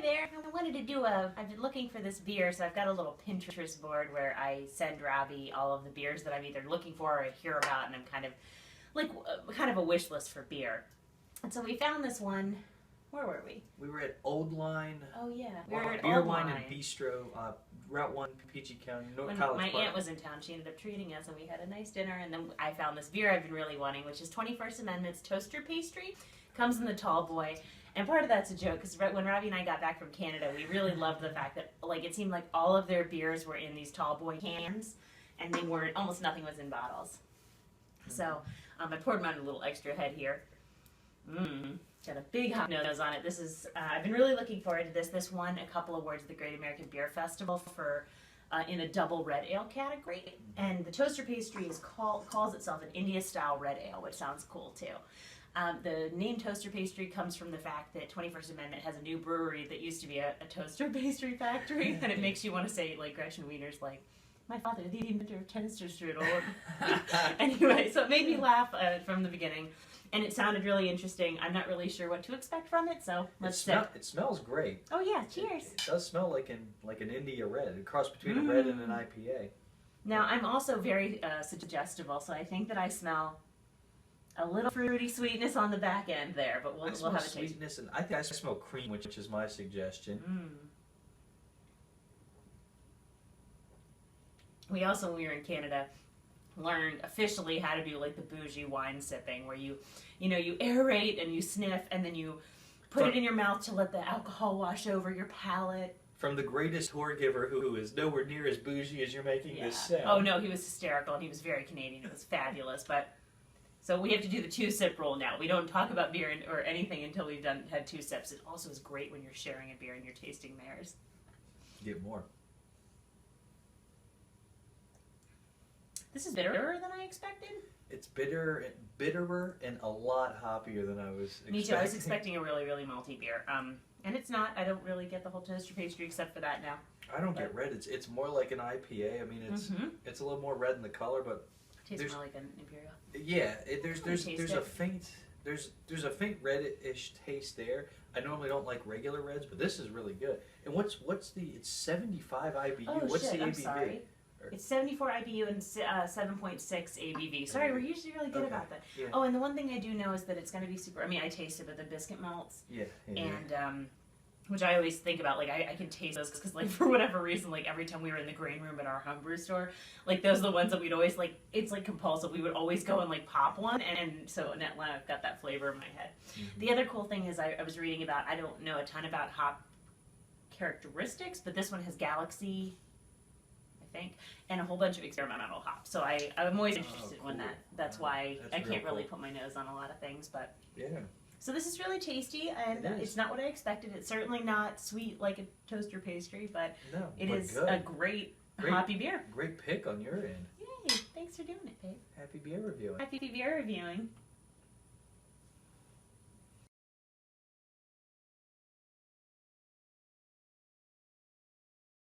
there. I wanted to do I've been looking for this beer, so I've got a little Pinterest board where I send Robbie all of the beers that I'm either looking for or I hear about, and I'm kind of like kind of a wish list for beer. And so we found this one. Where were we? We were at Old Line. Oh yeah, we were at Beer, Old Wine, Line. and Bistro, Route 1, PG County, North When College my Park. aunt was in town, she ended up treating us, and we had a nice dinner. And then I found this beer I've been really wanting, which is 21st Amendment's Toaster Pastry. Comes in the tall boy. And part of that's a joke, because when Robbie and I got back from Canada, we really loved the fact that, like, it seemed like all of their beers were in these tall boy cans, and they weren't, almost nothing was in bottles. So I poured mine a little extra head here. Got a big hot nose on it. This is, I've been really looking forward to this. This won a couple awards at the Great American Beer Festival for in a double red ale category. And the Toaster Pastry is calls itself an India-style red ale, which sounds cool too. The name Toaster Pastry comes from the fact that 21st Amendment has a new brewery that used to be a toaster pastry factory, and it makes you want to say, like Gretchen Wiener's, like, my father, the inventor of toaster strudel. Anyway, so it made me laugh from the beginning, and it sounded really interesting. I'm not really sure what to expect from it, so let's sip. It smells great. Oh yeah, cheers. It does smell like an India red, a cross between a red and an IPA. Now, I'm also very suggestible, so I think that I smell a little fruity sweetness on the back end there, but we'll have a taste. Sweetness, and I think I smell cream, which is my suggestion. We also, when we were in Canada, learned officially how to do like the bougie wine sipping, where you aerate and you sniff, and then you put it in your mouth to let the alcohol wash over your palate. From the greatest tour giver who is nowhere near as bougie as you're making this sound. Oh no, he was hysterical, and he was very Canadian. It was fabulous, but. So we have to do the 2-sip rule now. We don't talk about beer or anything until we've had 2 sips. It also is great when you're sharing a beer and you're tasting Maire's. Get more. This is bitterer than I expected. It's bitterer, and a lot hoppier than I was expecting. Me too. I was expecting a really, really malty beer. And it's not. I don't really get the whole toaster pastry except for that now. I don't get red. It's more like an IPA. I mean, it's a little more red in the color, but tastes more like an imperial. Yeah, there's a faint reddish taste there. I normally don't like regular reds, but this is really good. And it's 75 IBU. Oh, what's shit, the ABV? I'm sorry. It's 74 IBU and 7.6 ABV. Sorry, we're usually really good about that. Yeah. Oh, and the one thing I do know is that it's going to be super. I mean, I tasted with the biscuit malts. Yeah. And which I always think about, like, I can taste those because, like, for whatever reason, like, every time we were in the grain room at our homebrew store, like, those are the ones that we'd always, like, it's, like, compulsive. We would always go and, like, pop one, and so I've got that flavor in my head. The other cool thing is I was reading about, I don't know a ton about hop characteristics, but this one has Galaxy, I think, and a whole bunch of experimental hops. So I'm always interested in that. That's why I can't really put my nose on a lot of things, but... Yeah. So this is really tasty, and it's not what I expected. It's certainly not sweet like a toaster pastry, but it is good. a great hoppy beer. Great pick on your end. Yay! Thanks for doing it, babe. Happy beer reviewing. Happy beer reviewing.